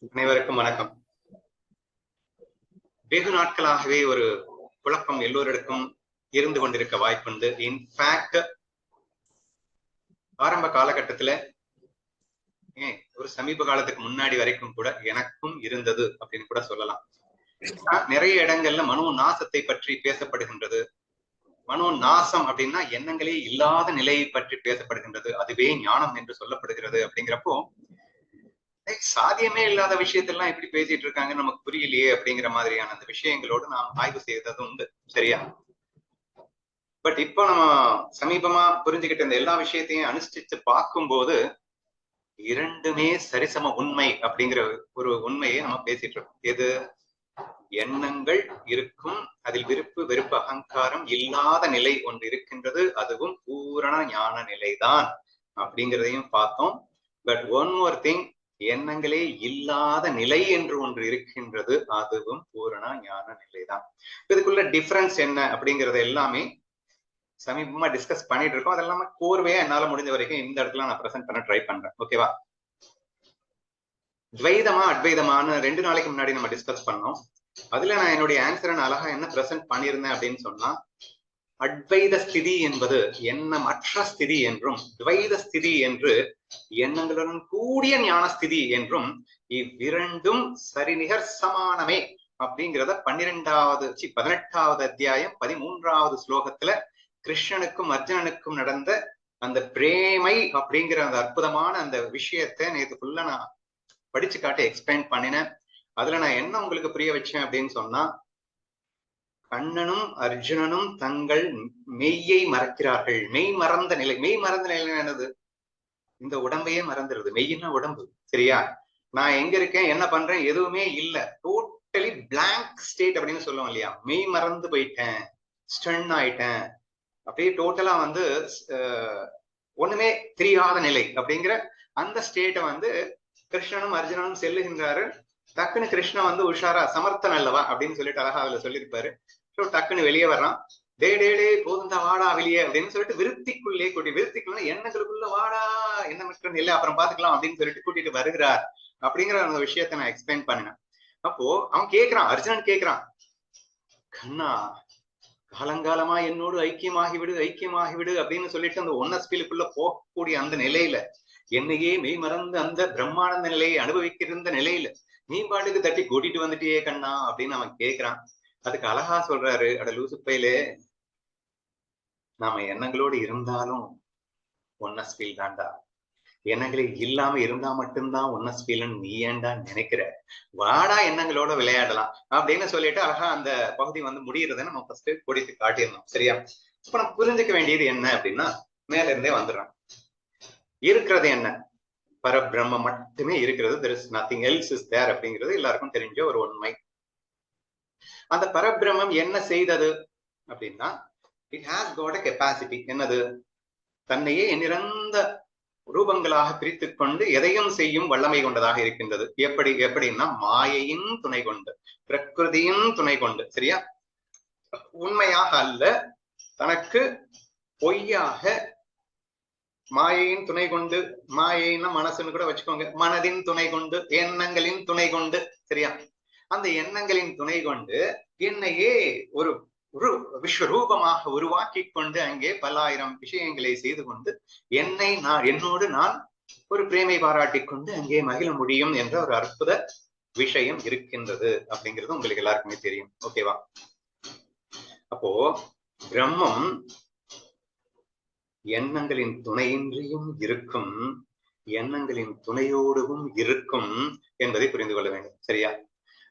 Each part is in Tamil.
அனைவருக்கும் வணக்கம். வெகு நாட்களாகவே ஒரு குழப்பம் எல்லோரிடக்கும் இருந்து கொண்டிருக்க வாய்ப்புண்டு. இன்ஃபேக்ட் ஆரம்ப காலகட்டத்துல ஒரு சமீப காலத்துக்கு முன்னாடி வரைக்கும் கூட எனக்கும் இருந்தது அப்படின்னு கூட சொல்லலாம். நிறைய இடங்கள்ல மனோ நாசத்தை பற்றி பேசப்படுகின்றது. மனோ நாசம் அப்படின்னா எண்ணங்களே இல்லாத நிலையை பற்றி பேசப்படுகின்றது. அதுவே ஞானம் என்று சொல்லப்படுகிறது. அப்படிங்கிறப்போ சாத்தியமே இல்லாத விஷயத்தெல்லாம் எப்படி பேசிட்டு இருக்காங்கன்னு நமக்கு புரியலையே அப்படிங்கிற மாதிரியான அந்த விஷயங்களோடு நாம் ஆய்வு செய்தது உண்டு. சரியா? பட் இப்போ நம்ம சமீபமா புரிஞ்சுக்கிட்ட இந்த எல்லா விஷயத்தையும் அனுஷ்டிச்சு பார்க்கும்போது இரண்டுமே சரிசம உண்மை அப்படிங்கிற ஒரு உண்மையை நம்ம பேசிட்டு இருக்கோம். எது? எண்ணங்கள் இருக்கும், அதில் விருப்பு வெறுப்பு அகங்காரம் இல்லாத நிலை ஒன்று இருக்கின்றது. அதுவும் பூரண ஞான நிலைதான் அப்படிங்கிறதையும் பார்த்தோம். பட் ஒன் மோர் திங், எண்ணங்களே இல்லாத நிலை என்று ஒன்று இருக்கின்றது. அதுவும் பூரண ஞான நிலைதான். இதுக்குள்ள டிஃபரன்ஸ் என்ன அப்படிங்கறது எல்லாமே சமீபமா டிஸ்கஸ் பண்ணிட்டு இருக்கோம். அதெல்லாம் கோர்வையா என்னால முடிஞ்ச வரைக்கும் இந்த இடத்துல நான் பிரசன்ட் பண்ண ட்ரை பண்றேன். ஓகேவா? துவைதமா அத்வைதமான 2 நாளைக்கு முன்னாடி நம்ம டிஸ்கஸ் பண்ணோம். அதுல நான் என்னுடைய ஆன்சரை அழகா என்ன பிரசன்ட் பண்ணியிருந்தேன் அப்படின்னு சொன்னா, அத்வைத ஸ்திதி என்பது எண்ணமற்ற ஸ்திதி என்றும், துவைத ஸ்திதி என்று எண்ணங்களுடன் கூடிய ஞான ஸ்திதி என்றும், இவ்விரண்டும் சரிநிகர் சமானமே அப்படிங்கிறத 18வது அத்தியாயம் 13வது ஸ்லோகத்துல கிருஷ்ணனுக்கும் அர்ஜுனனுக்கும் நடந்த அந்த பிரேமை அப்படிங்கிற அந்த அற்புதமான அந்த விஷயத்தை நேற்றுக்குள்ள நான் படிச்சு காட்டி எக்ஸ்பிளைன் பண்ணினேன். அதுல நான் என்ன உங்களுக்கு புரிய வச்சேன் அப்படின்னு சொன்னா, கண்ணனும் அர்ஜுனனும் தங்கள் மெய்யை மறக்கிறார்கள். மெய் மறந்த நிலை என்னது? இந்த உடம்பையே மறந்துடுது. மெய்யின்னா உடம்பு. சரியா? நான் எங்க இருக்கேன், என்ன பண்றேன், எதுவுமே இல்ல. டோட்டலி பிளாங்க் ஸ்டேட் அப்படின்னு சொல்லுவோம் இல்லையா? மெய் மறந்து போயிட்டேன், ஸ்டன் ஆயிட்டேன், அப்படியே டோட்டலா ஒண்ணுமே தெரியாத நிலை அப்படிங்கிற அந்த ஸ்டேட்டை கிருஷ்ணனும் அர்ஜுனனும் செல்லுகின்றாரு. டக்குன்னு கிருஷ்ணன் உஷாரா சமர்த்தன் அல்லவா அப்படின்னு சொல்லிட்டு அழகா அதுல சொல்லியிருப்பாரு. டக்குன்னு வெளியே வர்றான். டே போதுந்தா வாடா வெளியே அப்படின்னு சொல்லிட்டு விருத்திக்குள்ளே விருத்திக்குள்ள எண்ணங்களுக்குள்ள வாடா, எண்ணமற்ற நிலை அப்புறம் பாத்துக்கலாம் அப்படின்னு சொல்லிட்டு கூட்டிட்டு வருகிறார். அப்படிங்கிற அந்த விஷயத்த நான் எக்ஸ்பிளைன் பண்ணினேன். அப்போ அவன் கேட்கிறான், அர்ஜுனன் கேட்கிறான், கண்ணா காலங்காலமா என்னோடு ஐக்கியமாகிவிடு அப்படின்னு சொல்லிட்டு அந்த ஒன்னஸ் ஃபீலுக்குள்ள போகக்கூடிய அந்த நிலையில, என்னையே மெய் மறந்து அந்த பிரம்மானந்த நிலையை அனுபவிக்கிற நிலையில நீ பாட்டுக்கு தட்டி கூட்டிட்டு வந்துட்டியே கண்ணா அப்படின்னு அவன் கேட்கிறான். அதுக்கு அழகா சொல்றாரு, அட லூசுப்பையிலே, நாம எண்ணங்களோடு இருந்தாலும் ஒன்னஸ் ஃபீல் தான்டா. எண்ணங்களே இல்லாம இருந்தா மட்டும்தான் ஒன்னஸ் ஃபீல்னு நீ ஏன்டா நினைக்கிற? வாடா எண்ணங்களோட விளையாடலாம் அப்படின்னு சொல்லிட்டு அழகா அந்த பகுதி முடியறதை நம்ம ஃபர்ஸ்ட் கொடித்து காட்டிடணும். சரியா? இப்ப நம்ம புரிஞ்சுக்க வேண்டியது என்ன அப்படின்னா, மேல இருந்தே வந்துடுறோம். இருக்கிறது என்ன? பரபிரம்மம் மட்டுமே இருக்கிறது. there is nothing else is there அப்படிங்கிறது எல்லாருக்கும் தெரிஞ்ச ஒரு உண்மை. அந்த பரபிரம்மம் என்ன செய்தது அப்படின்னா, it has got a capacity. என்னது? தன்னையே நிரந்த ரூபங்களாக பிரித்து கொண்டு எதையும் செய்யும் வல்லமை கொண்டதாக இருக்கின்றது. எப்படின்னா மாயையின் துணை கொண்டு, பிரகிருதியின் துணை கொண்டு. சரியா? உண்மையாக அல்ல, தனக்கு பொய்யாக மாயையின் துணை கொண்டு, மாயைன்னா மனசுன்னு கூட வச்சுக்கோங்க, மனதின் துணை கொண்டு, எண்ணங்களின் துணை கொண்டு. சரியா? அந்த எண்ணங்களின் துணை கொண்டு என்னையே ஒரு விஸ்வரூபமாக உருவாக்கி கொண்டு அங்கே பல்லாயிரம் விஷயங்களை செய்து கொண்டு என்னோடு நான் ஒரு பிரேமை பாராட்டி கொண்டு அங்கே மகிழ முடியும் என்ற ஒரு அற்புத விஷயம் இருக்கின்றது அப்படிங்கிறது உங்களுக்கு எல்லாருக்குமே தெரியும். ஓகேவா? அப்போ பிரம்மம் எண்ணங்களின் துணையின்றியும் இருக்கும், எண்ணங்களின் துணையோடும் இருக்கும் என்பதை புரிந்து கொள்ள வேண்டும். சரியா?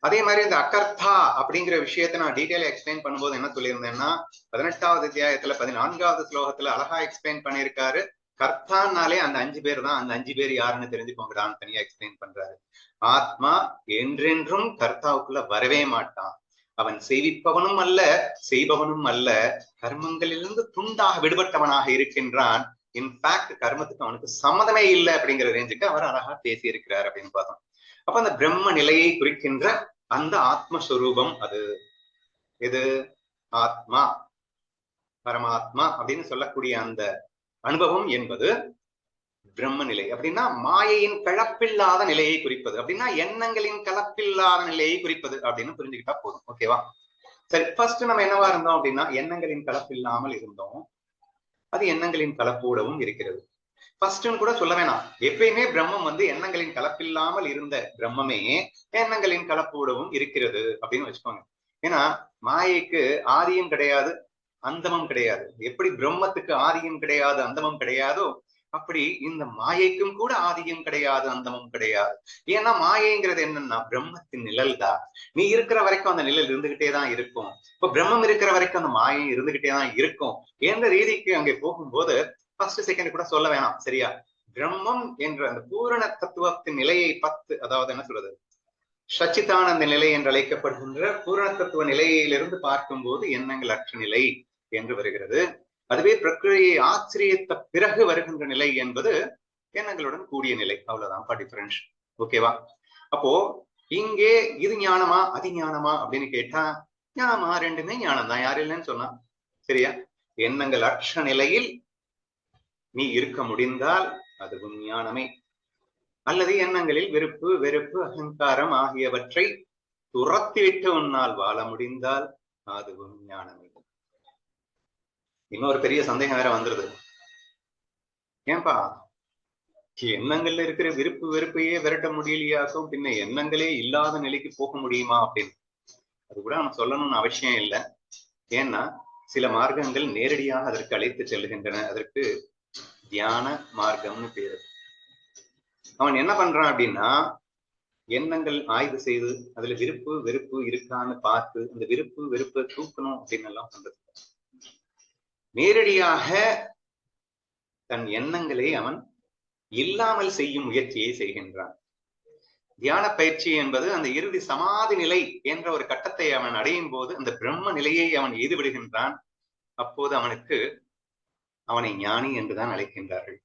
அதே மாதிரி இந்த அகர்த்தா அப்படிங்கிற விஷயத்தை நான் டீட்டெயிலா எக்ஸ்பிளைன் பண்ணும்போது என்ன சொல்லியிருந்தேன்னா, 18வது அத்தியாயத்துல 14வது ஸ்லோகத்துல அழகா எக்ஸ்பிளைன் பண்ணியிருக்காரு. கர்த்தானாலே அந்த 5 பேர் தான். அந்த 5 பேர் யாருன்னு தெரிஞ்சுக்கோங்கடான்னு தனியா எக்ஸ்பிளைன் பண்றாரு. ஆத்மா என்றென்றும் கர்த்தாவுக்குள்ள வரவே மாட்டான். அவன் செய்விப்பவனும் அல்ல, செய்பவனும் அல்ல, கர்மங்களிலிருந்து துண்டாக விடுபட்டவனாக இருக்கின்றான். இன்ஃபேக்ட் கர்மத்துக்கு அவனுக்கு சம்மதமே இல்லை அப்படிங்கிற ரேஞ்சுக்கு அவர் அழகா பேசி இருக்கிறார் அப்படின்னு பார்த்தோம். அப்ப அந்த பிரம்ம நிலையை குறிக்கின்ற அந்த ஆத்மஸ்வரூபம் அது எது? ஆத்மா, பரமாத்மா அப்படின்னு சொல்லக்கூடிய அந்த அனுபவம் என்பது பிரம்ம நிலை அப்படின்னா மாயையின் கலப்பில்லாத நிலையை குறிப்பது, அப்படின்னா எண்ணங்களின் கலப்பில்லாத நிலையை குறிப்பது அப்படின்னு புரிஞ்சுக்கிட்டா போதும். ஓகேவா? சரி, ஃபர்ஸ்ட் நம்ம என்னவா இருந்தோம் அப்படின்னா எண்ணங்களின் கலப்பில்லாமல் இருந்தோம். அது எண்ணங்களின் கலப்போடவும் இருக்கிறது. ஃபர்ஸ்ட்னு கூட சொல்ல வேணாம், எப்பயுமே பிரம்மம் வந்து எண்ணங்களின் கலப்பில்லாமல் இருந்த பிரம்மமே எண்ணங்களின் கலப்போடவும் இருக்கிறது அப்படின்னு வச்சுக்கோங்க. ஏன்னா மாயைக்கு ஆதியும் கிடையாது, அந்தமும் கிடையாது. எப்படி பிரம்மத்துக்கு ஆதியும் கிடையாது, அந்தமும் கிடையாதோ, அப்படி இந்த மாயைக்கும் கூட ஆதியும் கிடையாது, அந்தமும் கிடையாது. ஏன்னா மாயைங்கிறது என்னன்னா பிரம்மத்தின் நிழல் தான். நீ இருக்கிற வரைக்கும் அந்த நிழல் இருந்துகிட்டே தான் இருக்கும். இப்ப பிரம்மம் இருக்கிற வரைக்கும் அந்த மாயை இருந்துகிட்டே தான் இருக்கும் என்ற ரீதிக்கு அங்கே போகும்போது ஃபர்ஸ்ட் செகண்ட் கூட சொல்ல வேணாம். சரியா? பிரம்மம் என்ற அந்த பூரண தத்துவத்தின் நிலையை 10, அதாவது என்ன சொல்றது, சச்சிதானந்த நிலை என்று அழைக்கப்படுகின்ற பூரண தத்துவ நிலையிலிருந்து பார்க்கும்போது எண்ணங்கள் அற்ற நிலை என்று வருகிறது. அதுவே பிரகிருதியை ஆச்சரியத்த பிறகு வருகின்ற நிலை என்பது எண்ணங்களுடன் கூடிய நிலை. அவ்வளவுதான் டிஃபரன்ஸ். ஓகேவா? அப்போ இங்கே இது ஞானமா அது ஞானமா அப்படின்னு கேட்டா ஞானமா, ரெண்டுமே ஞானம் தான், யாரு இல்லைன்னு சொன்னா. சரியா? எண்ணங்கள் அற்ற நிலையில் நீ இருக்க முடிந்தால் அதுவும் ஞானமே. அல்லது எண்ணங்களில் விருப்பு வெறுப்பு அகங்காரம் ஆகியவற்றை துரத்திவிட்டு உன்னால் வாழ முடிந்தால் அதுவும் ஞானமே. இன்னொரு பெரிய சந்தேகம் வேற வந்துருது. ஏன்பா எண்ணங்கள்ல இருக்கிற விருப்பு வெறுப்பையே விரட்ட முடியலையாக்கும், பின்ன எண்ணங்களே இல்லாத நிலைக்கு போக முடியுமா அப்படின்னு. அது கூட நம்ம சொல்லணும்னு அவசியம் இல்லை. ஏன்னா சில மார்க்கங்கள் நேரடியாக அதற்கு அழைத்து செல்லுகின்றன. அதற்கு தியான மார்க்கம்னு பேரு. அவன் என்ன பண்றான் அப்படின்னா எண்ணங்கள் ஆய்வு செய்து அதுல விருப்பு வெறுப்பு இருக்கான்னு பார்த்து அந்த விருப்பு வெறுப்பை தூக்கணும் அப்படின்னு எல்லாம் பண்றது. நேரடியாக தன் எண்ணங்களை அவன் இல்லாமல் செய்யும் முயற்சியை செய்கின்றான். தியான பயிற்சி என்பது அந்த இறுதி சமாதி நிலை என்ற ஒரு கட்டத்தை அவன் அடையும் போது அந்த பிரம்ம நிலையை அவன் எய்து விடுகின்றான். அப்போது அவனுக்கு அவனை ஞானி என்றுதான் அழைக்கின்றார்கள்.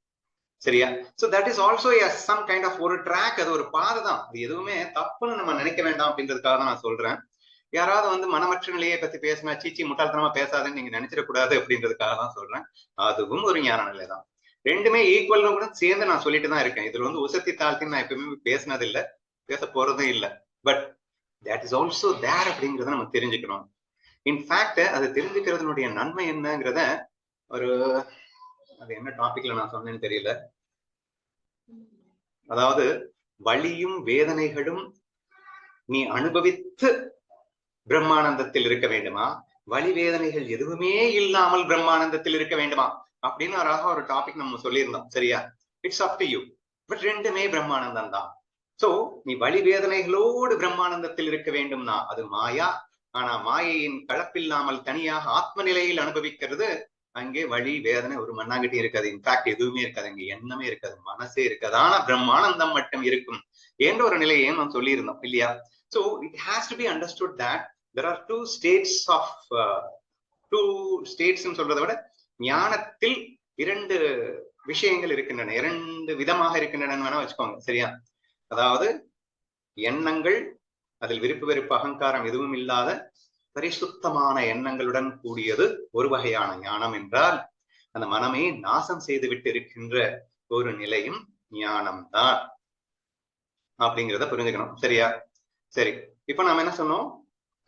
சரியா? So that is also some kind of ஒரு ட்ராக். அது ஒரு பாதை தான். அது எதுவுமே தப்புன்னு நம்ம நினைக்க வேண்டாம் அப்படின்றதுக்காக தான் நான் சொல்றேன். யாராவது வந்து மனமற்ற நிலையை பத்தி பேசினா சீச்சி முட்டாள்தனமா பேசாதுன்னு நீங்க நினைச்சிடக்கூடாது அப்படின்றதுக்காக தான் சொல்றேன். அதுவும் ஒரு ஞான நிலை தான். ரெண்டுமே ஈக்குவல் கூட சேர்ந்து நான் சொல்லிட்டு தான் இருக்கேன். இதுல வந்து உசத்தி தாழ்த்தின்னு நான் எப்பவுமே பேசினது இல்லை, பேச போறதும் இல்லை. பட் தட் இஸ் ஆல்சோ தேர் அப்படிங்கிறத நம்ம தெரிஞ்சுக்கணும். இன்ஃபேக்ட் அது தெரிஞ்சுக்கிறதுனுடைய நன்மை என்னங்கிறத ஒரு, அது என்ன டாபிக்ல நான் சொன்னேன்னு தெரியல. அதாவது வலியும் வேதனைகளும் நீ அனுபவித்து பிரம்மானந்தத்தில் இருக்க வேண்டுமா, வலி வேதனைகள் எதுவுமே இல்லாமல் பிரம்மானந்தத்தில் இருக்க வேண்டுமா அப்படின்னு அழகா ஒரு டாபிக் நம்ம சொல்லியிருந்தோம். சரியா? It's up to you. But ரெண்டுமே பிரம்மானந்தம் தான். சோ நீ வலி வேதனைகளோடு பிரம்மானந்தத்தில் இருக்க வேண்டும்னா அது மாயா. ஆனா மாயையின் கலப்பில்லாமல் தனியாக ஆத்ம நிலையில் அனுபவிக்கிறது, அங்கே வலி வேதனை ஒரு மண்ணாங்கட்டி இருக்காது. இன்ஃபேக்ட் எதுவுமே இருக்காது, அங்கே எண்ணமே இருக்காது, மனசே இருக்காது. ஆனா பிரம்மானந்தம் மட்டும் இருக்கும் என்ற ஒரு நிலையையும் நாம் சொல்லியிருந்தோம் இல்லையா? So it has to be understood that there are two states சொல்றதை விட ஞானத்தில் இரண்டு விஷயங்கள் இருக்கின்றன, இரண்டு விதமாக இருக்கின்றன வேணா வச்சுக்கோங்க. சரியா? அதாவது எண்ணங்கள், அதில் விருப்பு வெறுப்பு அகங்காரம் எதுவும் இல்லாத பரிசுத்தமான எண்ணங்களுடன் கூடியது ஒரு வகையான ஞானம் என்றால், அந்த மனமே நாசம் செய்து விட்டு இருக்கின்ற ஒரு நிலையும் ஞானம் தான் அப்படிங்கிறத புரிஞ்சுக்கணும். சரியா? சரி, இப்ப நாம என்ன சொன்னோம்?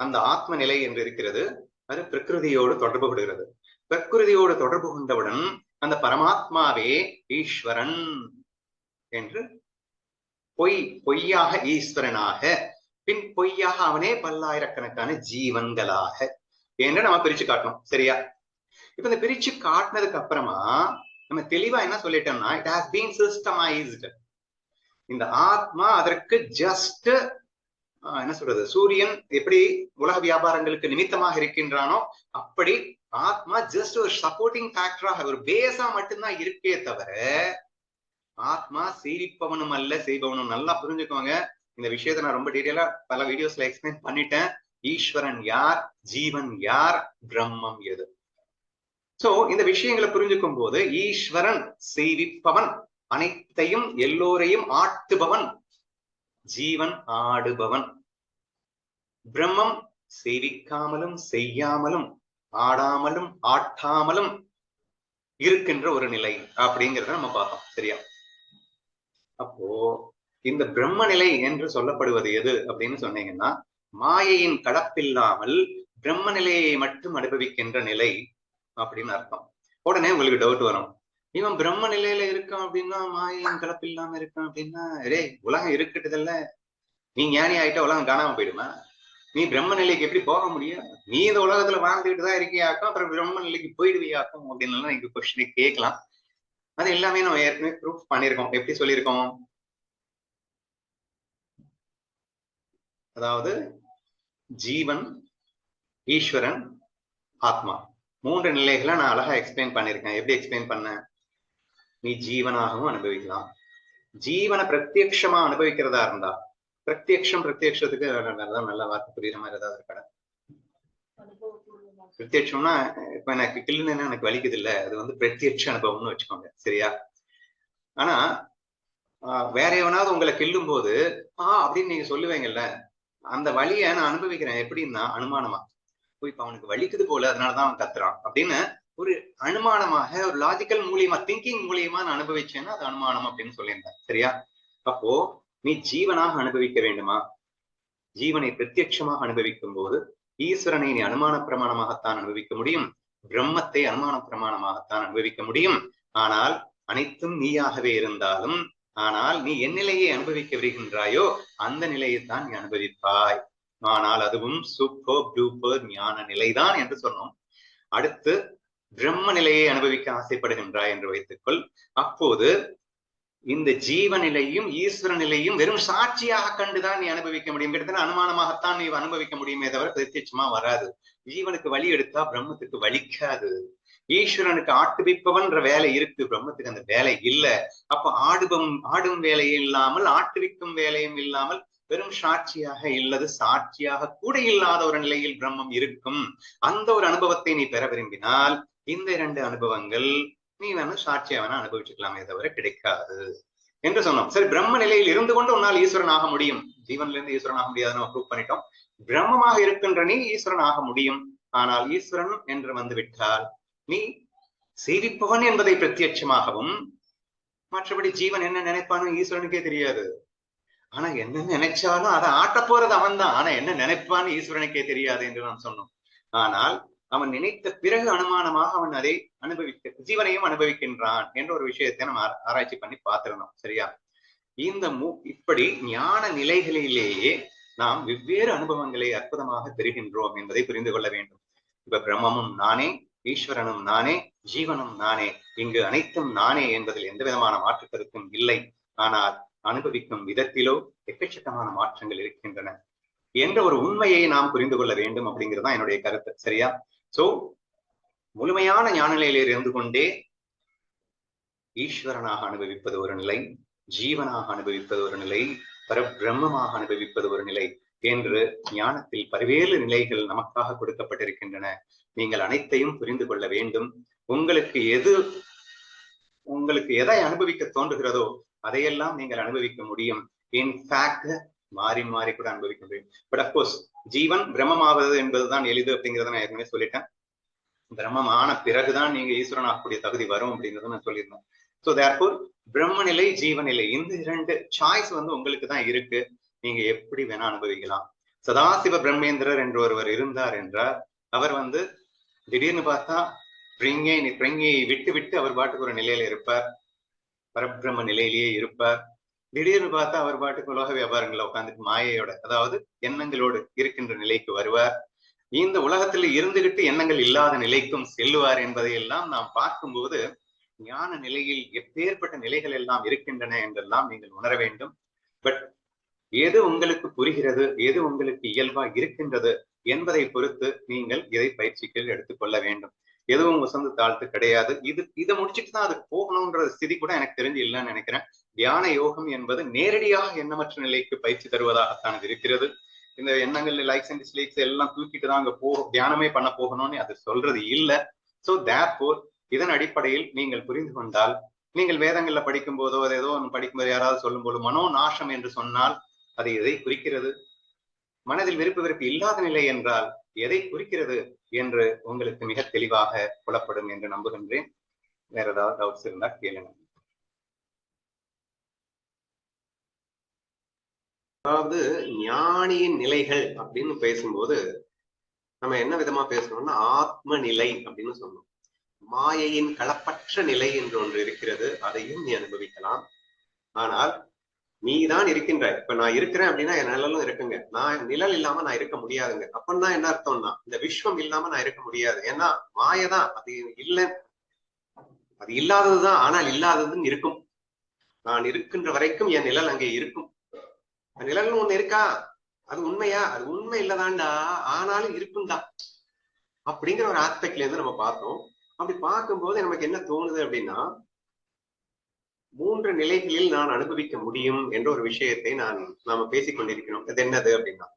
அந்த ஆத்ம நிலை என்று இருக்கிறது, அது பிரகிருதியோடு தொடர்பு கொள்கிறது. பிரகிருதியோடு தொடர்பு கொண்டவுடன் அந்த பரமாத்மாவே ஈஸ்வரன் என்று பொய்யாக ஈஸ்வரனாக, பின் பொய்யாக அவனே பல்லாயிரக்கணக்கான ஜீவன்களாக என்று நம்ம பிரிச்சு காட்டணும். சரியா? இப்ப இந்த பிரிச்சு காட்டினதுக்கு அப்புறமா நம்ம தெளிவா என்ன சொல்லிட்டோம்னா, இட் ஹாஸ் பீன் சிஸ்டமைஸ்டு. இந்த ஆத்மா அதற்கு ஜஸ்ட் என்ன சொல்றது, சூரியன் எப்படி உலக வியாபாரங்களுக்கு நிமித்தமாக இருக்கின்றானோ அப்படி ஆத்மா ஜஸ்ட் ஒரு சப்போர்ட்டிங் ஃபேக்டராக, ஒரு பேஸா மட்டும்தான் இருக்கே தவிர ஆத்மா செய்விப்பவனும் அல்ல செய்பவனும். நல்லா புரிஞ்சுக்கோங்க இந்த விஷயத்தை. நான் ரொம்ப டீட்டெயிலா பல வீடியோஸ்ல எக்ஸ்பிளைன் பண்ணிட்டேன். ஈஸ்வரன் யார், ஜீவன் யார், பிரம்மம் எது. சோ இந்த விஷயங்களை புரிஞ்சுக்கும் போது ஈஸ்வரன் செய்விப்பவன், அனைத்தையும் எல்லோரையும் ஆட்டுபவன், ஜீவன் ஆடுபவன். பிரம்மம் செய்விக்காமலும் செய்யாமலும் ஆடாமலும் ஆட்டாமலும் இருக்கின்ற ஒரு நிலை அப்படிங்கிறத நம்ம பார்த்தோம். சரியா? அப்போ இந்த பிரம்ம நிலை என்று சொல்லப்படுவது எது அப்படின்னு சொன்னீங்கன்னா, மாயையின் கடப்பில்லாமல் பிரம்ம நிலையை மட்டும் அனுபவிக்கின்ற நிலை அப்படின்னு அர்த்தம். உடனே உங்களுக்கு டவுட் வரும், இவன் பிரம்ம நிலையில இருக்கான் அப்படின்னா மாயையின் கலப்பில்லாம இருக்கான் அப்படின்னா, ரே உலகம் இருக்கட்டுதல்ல, நீ ஞானி ஆயிட்டா உலகம் காணாம போயிடுமா? நீ பிரம்ம நிலைக்கு எப்படி போக முடியும்? நீ இந்த உலகத்துல வாழ்ந்துட்டு தான் இருக்கியாக்கும், அப்புறம் பிரம்ம நிலைக்கு போயிடுவியாக்கும் அப்படின்னு நீங்க கொஸ்டினை கேட்கலாம். அது எல்லாமே நம்ம ஏற்கனவே ப்ரூஃப் பண்ணியிருக்கோம். எப்படி சொல்லியிருக்கோம்? அதாவது ஜீவன், ஈஸ்வரன், ஆத்மா, 3 நிலைகளை நான் அழகா எக்ஸ்பிளைன் பண்ணிருக்கேன். எப்படி எக்ஸ்பிளைன் பண்ணேன்? நீ ஜீவனாகவும் அனுபவிக்கலாம். ஜீவனை பிரத்யட்சமா அனுபவிக்கிறதா இருந்தா, பிரத்யட்சத்துக்கு நல்ல வார்த்தை புரியுற மாதிரி ஏதாவது இருக்கா? பிரத்யட்சம்னா இப்ப எனக்கு கிள்ளுன்னு எனக்கு வலிக்குது இல்ல, அது வந்து பிரத்யட்ச அனுபவம்னு வச்சுக்கோங்க, சரியா? ஆனா வேற எவனாவது உங்களை கிள்ளும் போது அப்படின்னு நீங்க சொல்லுவீங்கல்ல, அந்த வலியை நான் அனுபவிக்கிறேன். எப்படின்னா அனுமானமா, இப்ப அவனுக்கு வலிக்குது போல அதனாலதான் அவன் கத்துறான் அப்படின்னு ஒரு அனுமானமாக, ஒரு லாஜிக்கல் மூலியமா, திங்கிங் மூலியமா நான் அனுபவிச்சேன்னா அது அனுமானம் அப்படின்னு சொல்லியிருந்தேன், சரியா? அப்போ நீ ஜீவனாக அனுபவிக்க வேண்டுமா? ஜீவனை பிரத்யட்சமாக அனுபவிக்கும் போது ஈஸ்வரனை நீ அனுமான பிரமாணமாகத்தான் அனுபவிக்க முடியும், பிரம்மத்தை அனுமான பிரமாணமாகத்தான் அனுபவிக்க முடியும். ஆனால் அனைத்தும் நீயாகவே இருந்தாலும், ஆனால் நீ என் நிலையை அனுபவிக்க வருகின்றாயோ அந்த நிலையை தான் நீ அனுபவிப்பாய். ஆனால் அதுவும் சூப்பர் டூப்பர் ஞான நிலைதான் என்று சொன்னோம். அடுத்து பிரம்ம நிலையை அனுபவிக்க ஆசைப்படுகின்றாய் என்று வைத்துக்கொள். அப்போது இந்த ஜீவ நிலையும் ஈஸ்வர நிலையும் வெறும் சாட்சியாக கண்டுதான் நீ அனுபவிக்க முடியும். கிட்டத்தட்ட அனுமானமாகத்தான் நீ அனுபவிக்க முடியுமே தவிர பிரத்யட்சமா வராது. ஜீவனுக்கு வழி எடுத்தா பிரம்மத்துக்கு வலிக்காது. ஈஸ்வரனுக்கு ஆட்டுவிப்பவன்ற வேலை இருக்கு, பிரம்மத்துக்கு அந்த வேலை இல்லை. அப்ப ஆடும் வேலையும் இல்லாமல் ஆட்டுவிக்கும் வேலையும் இல்லாமல் வெறும் சாட்சியாக இல்லது சாட்சியாக கூட இல்லாத ஒரு நிலையில் பிரம்மம் இருக்கும். அந்த ஒரு அனுபவத்தை நீ பெற விரும்பினால் இந்த 2 அனுபவங்கள் நீ வேணா சாட்சியா வேணா அனுபவிச்சுக்கலாமே தவிர கிடைக்காது என்று சொன்னோம். சரி, பிரம்ம நிலையில் இருந்து கொண்டு உன்னால் ஈஸ்வரன் ஆக முடியும். ஜீவன்ல இருந்து ஈஸ்வரன் ஆக முடியாதுன்னு ப்ரூவ் பண்ணிட்டோம். பிரம்மமாக இருக்கின்ற நீ ஈஸ்வரன் ஆக முடியும். ஆனால் ஈஸ்வரன் என்று வந்து விட்டால் நீ சேவிப்பவன் என்பதை பிரத்யட்சமாகவும், மற்றபடி ஜீவன் என்ன நினைப்பான்னு ஈஸ்வரனுக்கே தெரியாது. ஆனா என்ன நினைச்சாலும் அதை ஆட்ட போறது அவன் தான். ஆனா என்ன நினைப்பான்னு ஈஸ்வரனுக்கே தெரியாது என்று நாம் சொன்னோம். ஆனால் அவன் நினைத்த பிறகு அனுமானமாக அவன் அதை ஜீவனையும் அனுபவிக்கின்றான் என்ற ஒரு விஷயத்தை நம்ம ஆராய்ச்சி பண்ணி பார்த்திருந்தோம், சரியா? இந்த இப்படி ஞான நிலைகளிலேயே நாம் வெவ்வேறு அனுபவங்களை அற்புதமாக பெறுகின்றோம் என்பதை புரிந்து கொள்ள வேண்டும். இப்ப பிரம்மமும் நானே, ஈஸ்வரனும் நானே, ஜீவனும் நானே, இங்கு அனைத்தும் நானே என்பதில் எந்த விதமான மாற்று கருத்தும் இல்லை. ஆனால் அனுபவிக்கும் விதத்திலோ எக்கச்சக்கமான மாற்றங்கள் இருக்கின்றன என்ற ஒரு உண்மையை நாம் புரிந்து கொள்ள வேண்டும் அப்படிங்கிறதுதான் என்னுடைய கருத்து, சரியா? சோ முழுமையான ஞான நிலையில இருந்து கொண்டே ஈஸ்வரனாக அனுபவிப்பது ஒரு நிலை, ஜீவனாக அனுபவிப்பது ஒரு நிலை, பரபிரம்மமாக அனுபவிப்பது ஒரு நிலை என்று ஞானத்தில் பல்வேறு நிலைகள் நமக்காக கொடுக்கப்பட்டிருக்கின்றன. நீங்கள் அனைத்தையும் புரிந்து கொள்ள வேண்டும். உங்களுக்கு எதை அனுபவிக்க தோன்றுகிறதோ அதையெல்லாம் நீங்கள் அனுபவிக்க முடியும். இன்ஃபேக்ட் மாறி மாறி கூட அனுபவிக்க முடியும். பட் அப்கோர்ஸ் ஜீவன் பிரம்மமாவது என்பதுதான் எளிது அப்படிங்கிறத நான் ஏற்கனவே சொல்லிட்டேன். பிரம்மம் ஆன பிறகுதான் நீங்க ஈஸ்வரன் ஆகக்கூடிய தகுதி வரும் அப்படிங்கிறத நான் சொல்லியிருந்தேன். ஸோ தேர்ஃபோர் பிரம்ம நிலை, ஜீவநிலை, இந்த 2 சாய்ஸ் வந்து உங்களுக்கு தான் இருக்கு. நீங்க எப்படி வேணா அனுபவிக்கலாம். சதாசிவ பிரம்மேந்திரர் என்று ஒருவர் இருந்தார் என்றார். அவர் வந்து திடீர்னு பார்த்தா பிரிங்கையை விட்டு விட்டு அவர் பாட்டுக்கு ஒரு நிலையில இருப்பார், பரபிரம்ம நிலையிலேயே இருப்பார். திடீர்னு பார்த்தா அவர் பாட்டுக்கு உலக வியாபாரங்களை உட்காந்துட்டு மாயையோட, அதாவது எண்ணங்களோடு இருக்கின்ற நிலைக்கு வருவார். இந்த உலகத்தில் இருந்துகிட்டு எண்ணங்கள் இல்லாத நிலைக்கும் செல்லுவார் என்பதையெல்லாம் நாம் பார்க்கும்போது ஞான நிலையில் எப்பேற்பட்ட நிலைகள் எல்லாம் இருக்கின்றன என்றெல்லாம் நீங்கள் உணர வேண்டும். பட் எது உங்களுக்கு புரிகிறது, எது உங்களுக்கு இயல்பா இருக்கின்றது என்பதை பொறுத்து நீங்கள் இதை பயிற்சிக்கு எடுத்துக்கொள்ள வேண்டும். எதுவும் உசந்து தாழ்த்து கிடையாது. இதை முடிச்சுட்டு தான் அதுக்கு போகணும்ன்ற ஸ்திதி கூட எனக்கு தெரிஞ்சு இல்லைன்னு நினைக்கிறேன். தியான யோகம் என்பது நேரடியாக எண்ணமற்ற நிலைக்கு பயிற்சி தருவதாகத்தான் இருக்கிறது. இந்த எண்ணங்கள் லைக்ஸ் அண்ட் டிஸ்லைக்ஸ் எல்லாம் தூக்கிட்டு தான் அங்க தியானமே பண்ண போகணும்னு அது சொல்றது இல்லை. சோ தேர்ஃபோர் இதன் அடிப்படையில் நீங்கள் புரிந்து கொண்டால், நீங்கள் வேதங்கள்ல படிக்கும் போதோ ஏதோ ஒன்று படிக்கும்போது யாராவது சொல்லும் போது மனோ நாசம் என்று சொன்னால் அது எதை குறிக்கிறது, மனதில் வெறுப்பு இல்லாத நிலை என்றால் எதை குறிக்கிறது என்று உங்களுக்கு மிக தெளிவாக புலப்படும் என்று நம்புகின்றேன். வேற ஏதாவது டவுட்ஸ் இருந்தா கேளுங்க. அதாவது ஞானியின் நிலைகள் அப்படின்னு பேசும்போது நம்ம என்ன விதமா பேசணும்னா ஆத்ம நிலை அப்படின்னு சொன்னோம். மாயையின் களப்பற்ற நிலை என்று ஒன்று இருக்கிறது, அதையும் நீ அனுபவிக்கலாம். ஆனால் நீ தான் இருக்கின்ற. இப்ப நான் இருக்கிறேன் அப்படின்னா என் நிழலும் இருக்குங்க. நான் நிழல் இல்லாம நான் இருக்க முடியாதுங்க. அப்படின்னா என்ன அர்த்தம்னா இந்த விஸ்வம் இல்லாம நான் இருக்க முடியாது. ஏன்னா மாயதான், அது இல்லை, அது இல்லாததுதான். ஆனால் இல்லாததுன்னு இருக்கும். நான் இருக்கின்ற வரைக்கும் என் நிழல் அங்கே இருக்கும். நிழல்னு ஒண்ணு இருக்கா, அது உண்மையா? அது உண்மை இல்லதான்டா, ஆனாலும் இருக்கும்டா அப்படிங்கிற ஒரு ஆஸ்பெக்ட்ல இருந்து நம்ம பார்த்தோம். அப்படி பார்க்கும்போது நமக்கு என்ன தோணுது அப்படின்னா, 3 நிலைகளில் நான் அனுபவிக்க முடியும் என்ற ஒரு விஷயத்தை நாம பேசிக் கொண்டிருக்கிறோம். அது என்னது அப்படின்னா,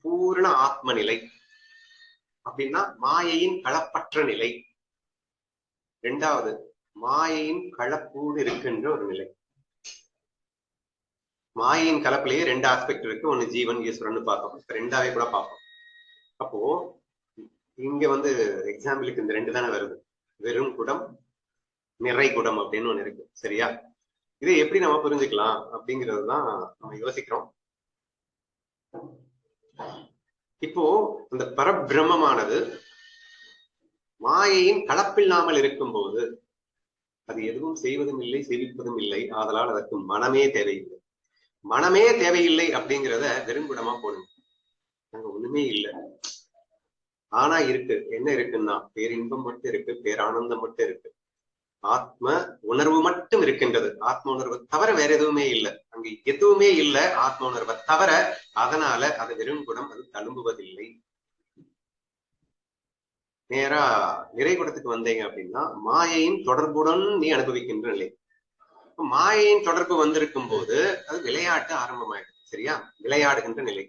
பூரண ஆத்ம நிலை அப்படின்னா மாயையின் களப்பற்ற நிலை. 2வது மாயையின் களப்போடு இருக்கின்ற ஒரு நிலை. மாயையின் கலப்பிலேயே 2 ஆஸ்பெக்ட் இருக்கு. ஒண்ணு ஜீவன், ஈஸ்வரன் பார்த்தோம். 2ஆவே கூட பார்ப்போம். அப்போ இங்க எக்ஸாம்பிளுக்கு இந்த 2 தானே வருது. வெறும் குடம், நிறை குடம் அப்படின்னு ஒண்ணு இருக்கு. சரியா? இதை எப்படி நம்ம புரிஞ்சுக்கலாம் அப்படிங்கிறது தான் நம்ம யோசிக்கிறோம். இப்போ இந்த பரபிரம்மமானது மாயையின் கலப்பில்லாமல் இருக்கும்போது அது எதுவும் செய்வதும் இல்லை, செவிப்பதும் இல்லை. ஆதலால் அதற்கு மனமே தேவையில்லை. மனமே தேவையில்லை அப்படிங்கிறத வெறுங்குடமா போடுங்க. அங்க ஒண்ணுமே இல்லை. ஆனா இருக்கு. என்ன இருக்குன்னா பேரின்பம் மட்டும் இருக்கு, பேரானந்தம் மட்டும் இருக்கு. ஆத்ம உணர்வு மட்டும் இருக்கின்றது. ஆத்ம உணர்வு தவிர வேற எதுவுமே இல்லை. அங்க எதுவுமே இல்லை ஆத்ம உணர்வை தவிர. அதனால அது வெறுங்குடம், அது தழும்புவதில்லை. நேரா நிறைகுடத்துக்கு வந்தீங்க அப்படின்னா மாயையின் தொடர்புடன் நீ அனுபவிக்கின்ற நிலை. மாயையின் தொடர்பு வந்திருக்கும் போது அது விளையாட்டு ஆரம்பமாயிடுது. சரியா? விளையாடுகின்ற நிலை.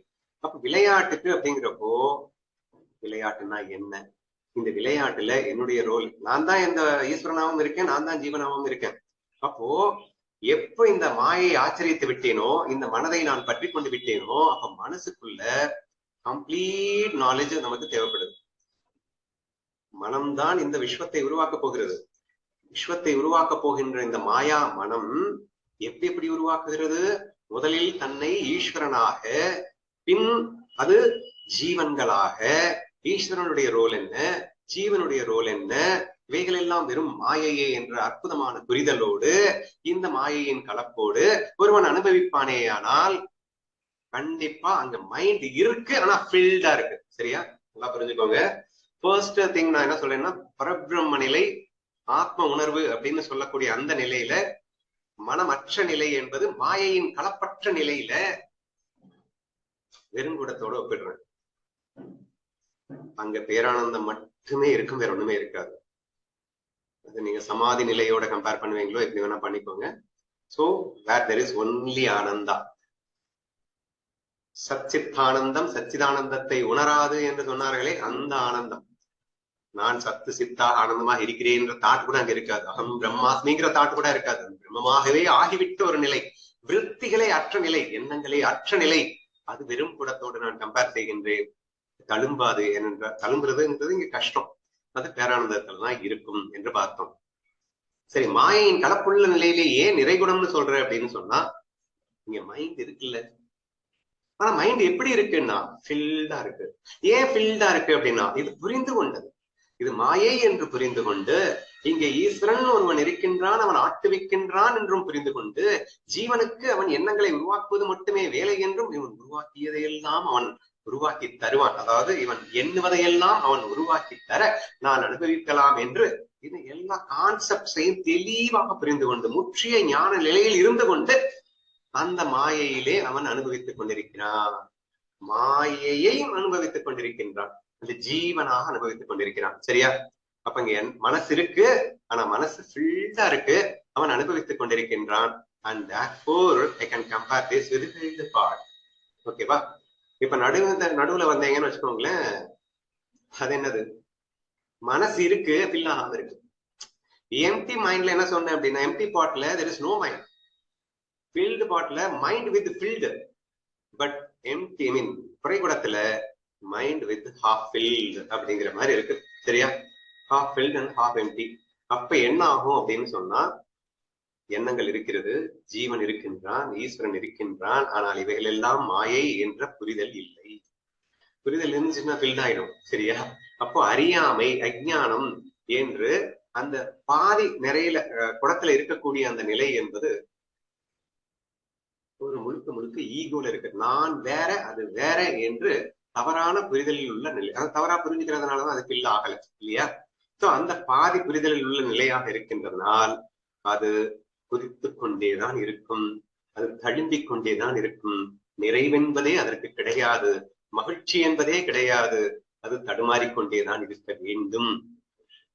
அப்ப விளையாட்டுக்கு அப்படிங்கிறப்போ, விளையாட்டுன்னா என்ன? இந்த விளையாட்டுல என்னுடைய ரோல், நான் தான் இந்த ஈஸ்வரனாவும் இருக்கேன், நான் தான் ஜீவனாவும் இருக்கேன். அப்போ எப்போ இந்த மாயை ஆச்சரியத்து விட்டேனோ, இந்த மனதை நான் பற்றி கொண்டு விட்டேனோ, அப்ப மனசுக்குள்ள கம்ப்ளீட் நாலேஜ் நமக்கு தேவைப்படுது. மனம்தான் இந்த விஸ்வத்தை உருவாக்க போகிறது. விஸ்வத்தை உருவாக்க போகின்ற இந்த மாயா மனம் எப்படி உருவாக்குகிறது? முதலில் தன்னை ஈஸ்வரனாக, பின் அது ஜீவன்களாக. ஈஸ்வரனுடைய ரோல் என்ன, ஜீவனுடைய ரோல் என்ன, இவைகள் எல்லாம் வெறும் மாயையே என்ற அற்புதமான புரிதலோடு, இந்த மாயையின் கலப்போடு ஒருவன் அனுபவிப்பானேயானால் கண்டிப்பா அங்க மைண்ட் இருக்கு, ஆனா ஃபில்டா இருக்கு. சரியா? நல்லா புரிஞ்சுக்கோங்க. ஃபர்ஸ்ட் திங் நான் என்ன சொல்றேன்னா, பரபிரம்ம நிலை, ஆத்ம உணர்வு அப்படின்னு சொல்லக்கூடிய அந்த நிலையில மனமற்ற நிலை என்பது மாயையின் கலப்பற்ற நிலையில வெறுங்குடத்தோட ஒப்பிடுறேன். அங்க பேரானந்தம் மட்டுமே இருக்கும், வேற ஒண்ணுமே இருக்காது. அது நீங்க சமாதி நிலையோட கம்பேர் பண்ணுவீங்களோ எப்படி வேணா பண்ணிக்கோங்க. So where there is only ananda. சச்சித்தானந்தம், சச்சிதானந்தத்தை உணராது என்று சொன்னார்களே, அந்த ஆனந்தம். நான் சத்து சித்தா ஆனந்தமா இருக்கிறேன் என்ற தாட் கூட அங்க இருக்காது. அகம் பிரம்மாஸ்மிங்கிற தாட் கூட இருக்காது. பிரம்மமாகவே ஆகிவிட்ட ஒரு நிலை, விருத்திகளே அற்ற நிலை, எண்ணங்களே அற்ற நிலை. அது வெறும் குடத்தோடு நான் கம்பேர் செய்கின்றேன். தழும்பாது. ஏனென்றால் தழும்புறதுன்றது இங்க கஷ்டம். அது பேரானந்தத்துல தான் இருக்கும் என்று பார்த்தோம். சரி, மாயையின் கலப்புள்ள நிலையிலே ஏன் நிறைகுணம்னு சொல்ற அப்படின்னு சொன்னா, இங்க மைண்ட் இருக்குல்ல. ஆனா மைண்ட் எப்படி இருக்குன்னா ஃபில்டா இருக்கு. ஏன் ஃபில்டா இருக்கு அப்படின்னா, இது புரிந்து கொண்டது. இது மாயை என்று புரிந்து கொண்டு, இங்கே ஈஸ்வரன் ஒருவன் இருக்கின்றான், அவன் ஆட்டுவிக்கின்றான் என்றும் புரிந்து கொண்டு, ஜீவனுக்கு அவன் எண்ணங்களை உருவாக்குவது மட்டுமே வேலை என்றும், இவன் உருவாக்கியதையெல்லாம் அவன் உருவாக்கி தருவான். அதாவது இவன் எண்ணுவதையெல்லாம் அவன் உருவாக்கி தர நான் அனுபவிக்கலாம் என்று இது எல்லா கான்செப்ட்ஸையும் தெளிவாக புரிந்து கொண்டு, முற்றிய ஞான நிலையில் இருந்து கொண்டு அந்த மாயையிலே அவன் அனுபவித்துக் கொண்டிருக்கிறான். மாயையையும் அனுபவித்துக் கொண்டிருக்கின்றான். அந்த ஜீவனாக அனுபவித்துக் கொண்டிருக்கிறான். சரியா? அப்ப இங்க மனசு இருக்கு, ஆனா மனசு ஃபுல்லா இருக்கு, அவன் அனுபவித்துக் கொண்டிருக்கின்றான். And therefore I can compare this with the part. ஓகேவா? இப்ப நடுவுல வந்தீங்கன்னு வச்சுக்கோங்களேன், அது என்னது? மனசு இருக்கு, ஃபில் ஆகாம இருக்கு. எம்டி மைண்ட்ல என்ன சொன்னேன் அப்படின்னா, எம்டி பாட்ல there is no mind. filled பாட்ல mind with filled. But empty I mean குறைகுடத்துல மைண்ட் வித் ஹாஃப் ஃபில்டு அப்படிங்கிற மாதிரி இருக்கு. சரியா? Half filled and half empty. அப்ப என்ன ஆகும் அப்படின்னு சொன்னா, எண்ணங்கள் இருக்கிறது, ஜீவன் இருக்கின்றான், ஈஸ்வரன் இருக்கின்றான். ஆனால் இவைகள் எல்லாம் மாயை என்ற புரிதல் இல்லை. புரிதல் இருந்துச்சுன்னா ஃபில்ட் ஆயிடும். சரியா? அப்போ அறியாமை, அஞ்ஞானம் என்று அந்த பாதி நிறையில குடத்துல இருக்கக்கூடிய அந்த நிலை என்பது ஒரு முழுக்க முழுக்க ஈகோல இருக்கு. நான் வேற, அது வேற என்று தவறான புரிதலில் உள்ள நிலை. அது தவறா புரிஞ்சுக்கிறதுனாலதான் அது ஃபில் ஆகல இல்லையா? சோ அந்த பாதி புரிதலில் உள்ள நிலையாக இருக்கின்றதனால் அது குதித்து கொண்டேதான் இருக்கும், அது தழும்பிக் கொண்டேதான் இருக்கும். நிறைவென்பதே அதற்கு கிடையாது, மகிழ்ச்சி என்பதே கிடையாது, அது தடுமாறிக்கொண்டேதான் இருக்க வேண்டும்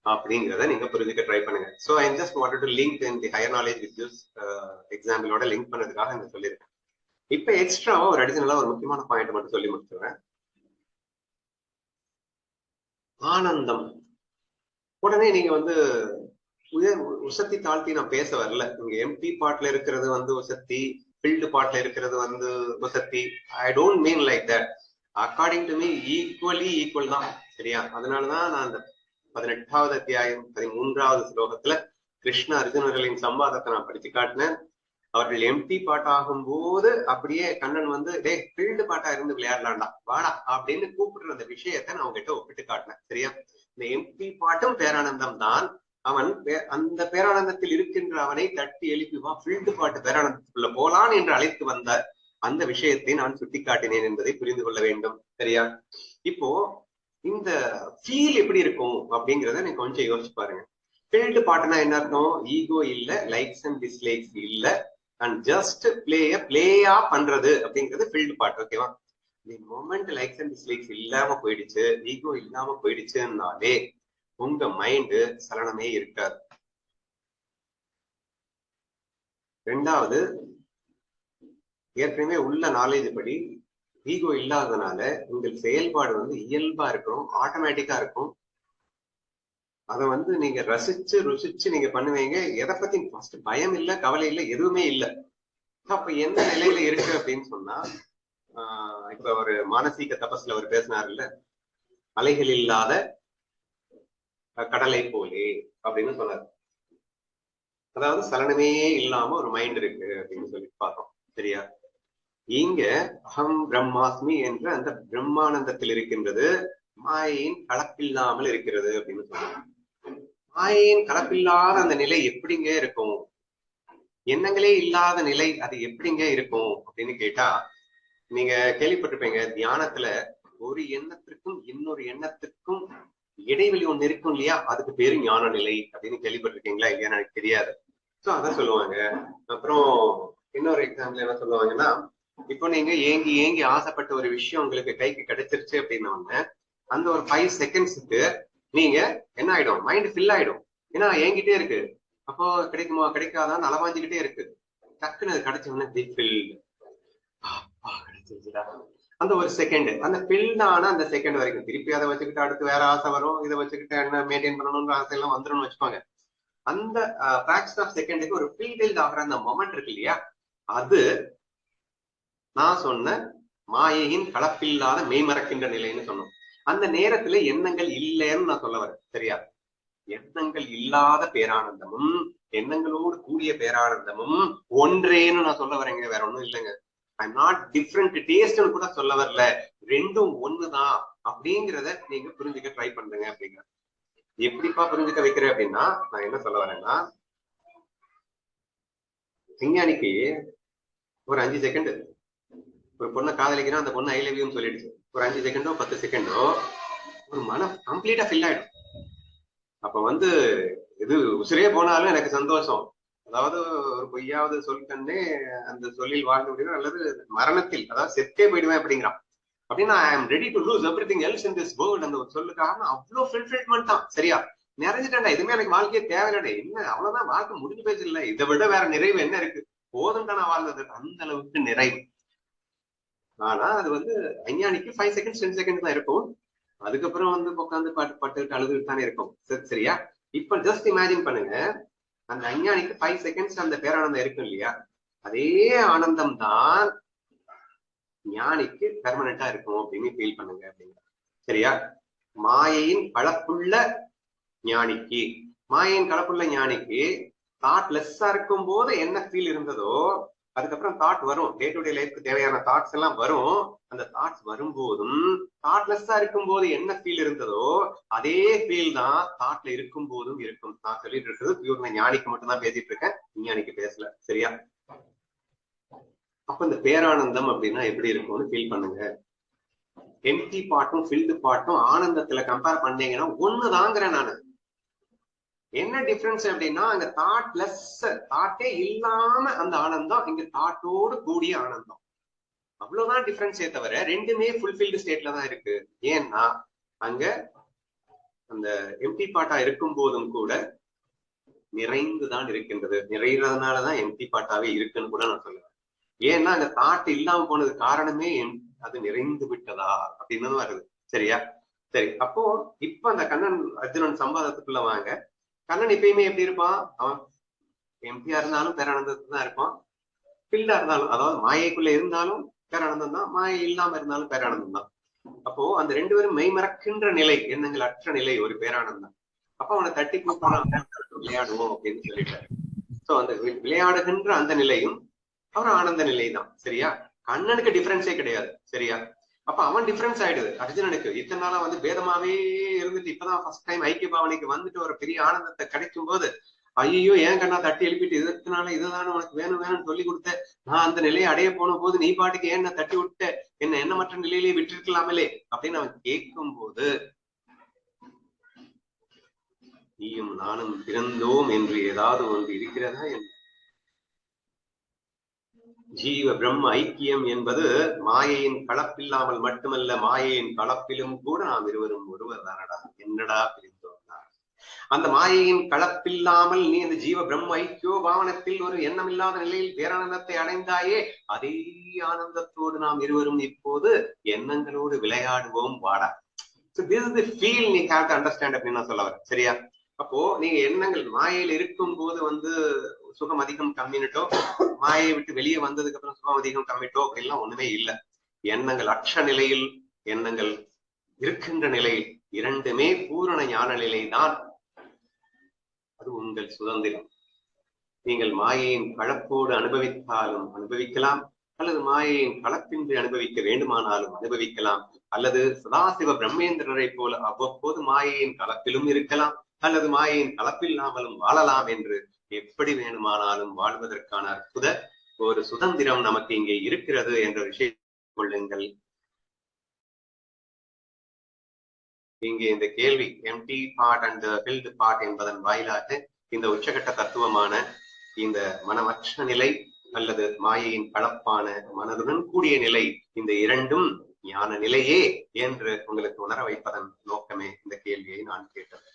அப்படிங்கிறத நீங்க புரிஞ்சுக்க ட்ரை பண்ணுங்க. So I just wanted to link in the higher knowledge with this எக்ஸாம்பிளோட லிங்க் பண்ணதுக்காக இந்த சொல்லியிருக்கேன். இப்ப எக்ஸ்ட்ராவா ஒரு அடிஷனலா ஒரு முக்கியமான பாயிண்ட் மட்டும் சொல்லி முடிச்சுடுறேன். ஆனந்தம். உடனே நீங்க வந்து உசத்தி தாழ்த்தி நான் பேச வரல. இங்க எம்டி பார்ட்ல இருக்கிறது வந்து உசத்தி, ஃபில்டு பார்ட்ல இருக்கிறது வந்து உசத்தி. I don't mean like that. According to me equal தான். சரியா? அதனாலதான் நான் அந்த 18வது அத்தியாயம் 13வது ஸ்லோகத்துல கிருஷ்ண அர்ஜுனர்களின் சம்வாதத்தை நான் படிச்சு காட்டினேன். அவர்கள் எம்டி பாட் ஆகும் போது அப்படியே கண்ணன் வந்து டே ஃபீல்டு பாட்டா இருந்து விளையாடலாம்டா வாடா அப்படின்னு கூப்பிடுற அந்த விஷயத்த நான் உங்ககிட்ட ஒப்பிட்டு காட்டினேன். சரியா? இந்த எம்டி பாட்டும் பேரானந்தம் தான். அவன் அந்த பேரானந்தத்தில் இருக்கின்ற அவனை தட்டி எழுப்பி வா ஃபீல்டு பாட்டு பேரானந்தத்துக்குள்ள போலான் என்று அழைத்து வந்த அந்த விஷயத்தை நான் சுட்டி காட்டினேன் என்பதை புரிந்து கொள்ள வேண்டும். சரியா? இப்போ இந்த ஃபீல் எப்படி இருக்கும் அப்படிங்கிறத நீங்க கொஞ்சம் யோசிச்சு பாருங்க. ஃபீல்டு பாட்டுனா என்ன அர்த்தம்? ஈகோ இல்ல, லைக்ஸ் அண்ட் டிஸ்லைக்ஸ் இல்ல, அண்ட் ஜஸ்ட் பிளேயா பண்றது அப்படிங்கிறது ஃபீல்டு பாட்டு. ஓகேவா? தி மொமெண்ட் லைக்ஸ் அண்ட் டிஸ்லைக்ஸ் இல்லாம போயிடுச்சு, ஈகோ இல்லாம போயிடுச்சுன்னாலே உங்க மைண்டு சலனமே இருக்காது. ரெண்டாவது, ஏற்கனவே உள்ள நாலேஜ் படி ஈகோ இல்லாததுனால உங்கள் செயல்பாடு வந்து இயல்பா இருக்கும், ஆட்டோமேட்டிக்கா இருக்கும். அதை வந்து நீங்க ரசிச்சு ருசிச்சு நீங்க பண்ணுவீங்க. எதை பத்தி ஃபர்ஸ்ட் பயம் இல்ல, கவலை இல்ல, எதுவுமே இல்லை. அப்ப எந்த நிலையில இருக்கு அப்படின்னு சொன்னா, இப்ப ஒரு மானசீக தபஸ்ல அவர் பேசினார் இல்ல, அலைகள் இல்லாத கடலை போலே அப்படின்னு சொன்னார். அதாவது சலனமே இல்லாம ஒரு மைண்ட் இருக்கு அப்படின்னு சொல்லி பார்த்தோம். சரியா? இங்க அகம் பிரம்மாஸ்மி என்ற அந்த பிரம்மானந்தத்தில் இருக்கின்றது, மாயின் கலப்பில்லாமல் இருக்கிறது அப்படின்னு சொன்னாங்க. மாயின் கலப்பில்லாத அந்த நிலை எப்படிங்க இருக்கும்? எண்ணங்களே இல்லாத நிலை அது எப்படிங்க இருக்கும் அப்படின்னு கேட்டா, நீங்க கேள்விப்பட்டிருப்பீங்க தியானத்துல ஒரு எண்ணத்திற்கும் இன்னொரு எண்ணத்திற்கும் இடைவெளி ஒண்ணு இருக்கும் இல்லையா, அதுக்கு பேரு ஞான நிலை அப்படின்னு கேள்விப்பட்டிருக்கீங்களா இல்லையா எனக்கு தெரியாது. சோ அதான் சொல்லுவாங்க. அப்புறம் இன்னொரு எக்ஸாம்பிள் என்ன சொல்லுவாங்கன்னா, இப்போ நீங்க ஏங்கி ஏங்கி ஆசைப்பட்ட ஒரு விஷயம் உங்களுக்கு கைக்கு கிடைச்சிருச்சு அப்படின்னா அந்த ஒரு 5 செகண்ட்ஸுக்கு நீங்க என்ன ஆயிடும்? மைண்ட் ஃபில் ஆயிடும். ஏன்னா ஏங்கிட்டே இருக்கு. அப்போ கிடைக்குமா கிடைக்காதான்னு அளவாஞ்சிக்கிட்டே இருக்கு. டக்குன்னு அது கிடைச்சோம்னா கிடைச்சிருச்சுடா. அந்த ஒரு செகண்ட், அந்த ஃபில்டான அந்த செகண்ட் வரைக்கும் திருப்பி அதை வச்சுக்கிட்டு அடுத்து வேற ஆசை வரும், இதை வச்சுக்கிட்டு என்ன மெயின்டைன் பண்ணணும்ன்ற ஆசை எல்லாம் வந்துரும்னு வச்சுப்பாங்க. அந்த ஃபிராக்ஷன் ஆஃப் செகண்டுக்கு ஒரு ஃபில் ஆகிற அந்த மொமெண்ட் இருக்கு இல்லையா, அது நான் சொன்ன மாயையின் கலப்பில்லாத மெய்மறக்கின்ற நிலைன்னு சொன்னோம். அந்த நேரத்துல எண்ணங்கள் இல்லைன்னு நான் சொல்ல வரேன். சரியா? எண்ணங்கள் இல்லாத பேரானந்தமும் எண்ணங்களோடு கூடிய பேரானந்தமும் ஒன்றேன்னு நான் சொல்ல வரேங்க, வேற ஒண்ணும் இல்லைங்க. ஐம் நாட் டிஃப்ரெண்ட் டேஸ்ட்னு கூட சொல்ல வரல, ரெண்டும் ஒண்ணுதான் அப்படிங்கிறத நீங்க புரிஞ்சுக்க ட்ரை பண்றீங்க. அப்படிங்கிற எப்படிப்பா புரிஞ்சுக்க வைக்கிறேன் அப்படின்னா, நான் என்ன சொல்ல வரேன்னா, விஞ்ஞானிக்கு ஒரு 5 செகண்ட் ஒரு பொண்ணை காதலிக்கிறான், அந்த பொண்ணு ஐ லவ் யூன்னு சொல்லிடுச்சு. ஒரு 5 செகண்டோ 10 செகண்டோ ஒரு மனம் கம்ப்ளீட்டா ஃபில் ஆயிடும். அப்ப வந்து இது உசிரே போனாலும் எனக்கு சந்தோஷம். அதாவது ஒரு பொய்யாவது சொல்கண்டே அந்த சொல்லில் வாழ்ந்து முடியும், அல்லது மரணத்தில் அதாவது செத்தே போயிடுவேன் அப்படிங்கிறான். அப்படின்னா I am ready to lose everything else in this world. அந்த சொல்லுக்காக அவ்வளவு ஃபுல்ஃபில்மெண்ட் தான். சரியா? நிறைஞ்சிட்டேன்டா, எதுவுமே எனக்கு வாழ்க்கையே தேவையில்லை, என்ன அவ்வளவுதான், வாழ்க்கை முடிஞ்சு போயிடுச்சு, இல்லை இதை விட வேற நிறைவு என்ன இருக்கு, போதும்டா நான் வாழ்ந்தது, அந்த அளவுக்கு நிறைவு. ஆனா அது வந்து அஞ்ஞானிக்கு 5 செகண்ட் 10 செகண்ட் தான் இருக்கும். அதுக்கப்புறம் வந்து உட்காந்து பட்டு அழுதுட்டு தானே இருக்கும். சரியா? இப்ப ஜஸ்ட் இமேஜின் பண்ணுங்க, அந்த அஞ்ஞானிக்கு 5 செகண்ட்ஸ் அந்த பேரானந்தம் இருக்கும் இல்லையா, அதே ஆனந்தம் தான் ஞானிக்கு பெர்மனண்டா இருக்கும் அப்படின்னு ஃபீல் பண்ணுங்க அப்படிங்க. சரியா? மாயையின் கலப்புள்ள ஞானிக்கு தாட்லெஸ்ஸா இருக்கும் போது என்ன ஃபீல் இருந்ததோ, அதுக்கப்புறம் தாட் வரும், டே டு டே லைஃப்க்கு தேவையான தாட்ஸ் எல்லாம் வரும். அந்த தாட்ஸ் வரும்போதும் தாட்லெஸ்ஸா இருக்கும் போது என்ன ஃபீல் இருந்ததோ அதே ஃபீல் தான் தாட்ல இருக்கும் போதும் இருக்கும். நான் சொல்லிட்டு இருக்கிறது பியூர் ஞானிக்கு மட்டும் தான் பேசிட்டு இருக்கேன், விஞ்ஞானிக்கு பேசல. சரியா? அப்ப இந்த பேரானந்தம் அப்படின்னா எப்படி இருக்கும்னு ஃபீல் பண்ணுங்க. எம்டி பாட்டும் ஃபில்டு பாட்டும் ஆனந்தத்துல கம்பேர் பண்ணீங்கன்னா ஒண்ணுதாங்கிறேன் நானு. என்ன டிஃபரன்ஸ் அப்படின்னா, அங்க தாட்லெஸ், தாட்டே இல்லாம அந்த ஆனந்தம், இங்க தாட்டோடு கூடிய ஆனந்தம். அவ்வளவுதான் டிஃபரன்ஸே தவிர ரெண்டுமே ஃபுல்ஃபில்டு ஸ்டேட்ல தான் இருக்கு. ஏன்னா அங்க அந்த எம்டி பாட்டா இருக்கும் போதும் கூட நிறைந்துதான் இருக்கின்றது. நிறைகிறதுனாலதான் எம்டி பாட்டாவே இருக்குன்னு கூட நான் சொல்லுவேன். ஏன்னா அந்த தாட் இல்லாம போனது காரணமே அது நிறைந்து விட்டதா அப்படின்னு வருது. சரியா? சரி, அப்போ இப்ப அந்த கண்ணன் அர்ஜுனன் சம்பாதத்துக்குள்ள வாங்க. கண்ணன் எப்பயுமே எப்படி இருப்பான்? அவன் எம்டியா இருந்தாலும் பேரானந்தத்துல தான் இருப்பான். ஃபில்டா இருந்தாலும், அதாவது மாயைக்குள்ள இருந்தாலும் பேரானந்தம் தான், மாயை இல்லாம இருந்தாலும் பேரானந்தம் தான். அப்போ அந்த ரெண்டு பேரும் மெய்மறக்கின்ற நிலை, எண்ணங்கள் அற்ற நிலை ஒரு பேரானந்தம். அப்ப அவனை தட்டி கூப்பிடலாம், விளையாடுவோம் அப்படின்னு சொல்லிட்டாரு. சோ அந்த விளையாடுகின்ற அந்த நிலையும் அவர் ஆனந்த நிலை தான். சரியா? கண்ணனுக்கு டிஃபரன்ஸே கிடையாது. சரியா? அப்ப அவன் டிஃபரன்ஸ் ஆயிடுது. அர்ஜுனனுக்கு இத்தனை நாளா பேதமாவே இருந்துட்டு இப்பதான் ஃபர்ஸ்ட் டைம் ஐக்கிய பாவனைக்கு வந்துட்டு ஒரு பெரிய ஆனந்தத்தை கிடைக்கும் போது, ஐயோ ஏன் கண்ணா தட்டி எழுப்பிட்டு இதனால இதுதானே உனக்கு வேணும் வேணும்னு சொல்லி கொடுத்த, நான் அந்த நிலையை அடைய போன போது நீ பாட்டுக்கு ஏன் தட்டி விட்ட, என்ன எண்ணமற்ற நிலையிலேயே விட்டிருக்கலாமலே அப்படின்னு அவன் கேட்கும் போது, நீயும் நானும் பிறந்தோம் என்று ஏதாவது ஒன்று இருக்கிறதா? ஜீவ பிரம்ம ஐக்கியம் என்பது மாயையின் கலப்பில்லாமல் மட்டுமல்ல, மாயையின் கலப்பிலும் கூட நாம் இருவரும் ஒருவர் தானடா. என்னடா பிரிந்தோம்? அந்த மாயையின் கலப்பில்லாமல் நீ அந்த ஜீவ பிரம்ம ஐக்கியோ பாவனத்தில் ஒரு எண்ணமில்லாத நிலையில் பேரானந்தத்தை அடைந்தாயே, அதே ஆனந்தத்தோடு நாம் இருவரும் இப்போது எண்ணங்களோடு விளையாடுவோம் வாடா. So this is the feel you have to understand அப்படின்னு நான் சொல்ல வரேன். சரியா? அப்போ நீங்க எண்ணங்கள் மாயையில் இருக்கும் போது சுகம் அதிகம் கம்மிட்டோ, மாயை விட்டு வெளியே வந்ததுக்கு அப்புறம் சுகம் அதிகம் கம்மிட்டோ அப்படின்லாம் ஒண்ணுமே இல்லை. எண்ணங்கள் அற்ற நிலையில், எண்ணங்கள் இருக்கின்ற நிலையில் இரண்டுமே பூரண ஞான நிலை தான். அது உங்கள் சுதந்திரம். நீங்கள் மாயையின் கலப்போடு அனுபவித்தாலும் அனுபவிக்கலாம், அல்லது மாயையின் கலப்பின்றி அனுபவிக்க வேண்டுமானாலும் அனுபவிக்கலாம், அல்லது சதாசிவ பிரம்மேந்திரரை போல அவ்வப்போது மாயையின் கலப்பிலும் இருக்கலாம், அல்லது மாயையின் கலப்பில்லாமலும் வாழலாம் என்று எப்படி வேணுமானாலும் வாழ்வதற்கான அற்புத ஒரு சுதந்திரம் நமக்கு இங்கே இருக்கிறது என்ற விஷயம் கொள்ளுங்கள். இங்கே இந்த கேள்வி empty part and filled part என்பதன் வாயிலாக இந்த உச்சகட்ட தத்துவமான இந்த மனமற்ற நிலை அல்லது மாயையின் கலப்பான மனதுடன் கூடிய நிலை, இந்த இரண்டும் ஞான நிலையே என்று உங்களுக்கு உணர வைப்பதன் நோக்கமே இந்த கேள்வியை நான் கேட்டது.